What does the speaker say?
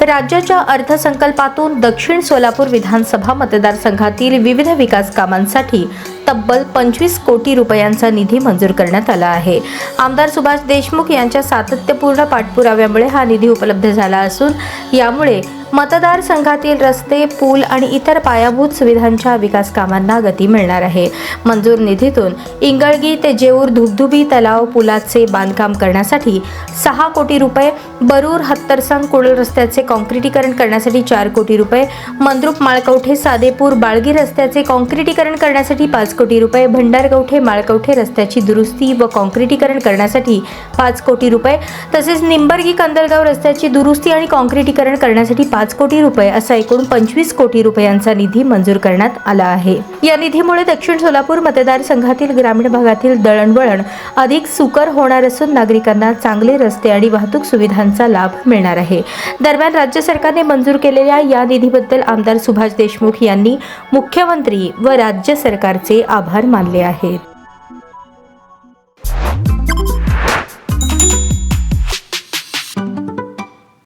राज्याच्या अर्थसंकल्पातून दक्षिण सोलापूर विधानसभा मतदारसंघातील विविध विकास कामांसाठी तब्बल 25 कोटी रुपयांचा निधी मंजूर करण्यात आला आहे। आमदार सुभाष देशमुख यांच्या सातत्यपूर्ण पाठपुराव्यामुळे हा निधी उपलब्ध झाला असून यामुळे मतदारसंघातील रस्ते, पूल आणि इतर पायाभूत सुविधांच्या विकास कामांना गती मिळणार आहे। मंजूर निधीतून इंगळगी ते जेऊर धुबधुबी तलाव पुलाचे बांधकाम करण्यासाठी 6 कोटी रुपये, बरूर हत्तरसंग कुडल रस्त्याचे काँक्रिटीकरण करण्यासाठी 4 कोटी रुपये, मंद्रुप माळकवठे सादेपूर बाळगी रस्त्याचे काँक्रिटीकरण करण्यासाठी 5 कोटी रुपये, भंडारगवठे माळकवठे रस्त्याची दुरुस्ती व काँक्रिटीकरण करण्यासाठी 5 कोटी रुपये, तसेच निंबर्गी कंदलगाव रस्त्याची दुरुस्ती आणि काँक्रिटीकरण करण्यासाठी 5 कोटी रुपये असा एकूण 25 कोटी रुपयांचा निधी मंजूर करण्यात आला आहे। या निधीमुळे दक्षिण सोलापूर मतदारसंघातील ग्रामीण भागातील दळणवळण अधिक सुकर होणार असून नागरिकांना चांगले रस्ते आणि वाहतूक सुविधांचा लाभ मिळणार आहे। दरम्यान राज्य सरकारने मंजूर केलेल्या या निधीबद्दल आमदार सुभाष देशमुख यांनी मुख्यमंत्री व राज्य सरकारचे आभार मानले आहेत।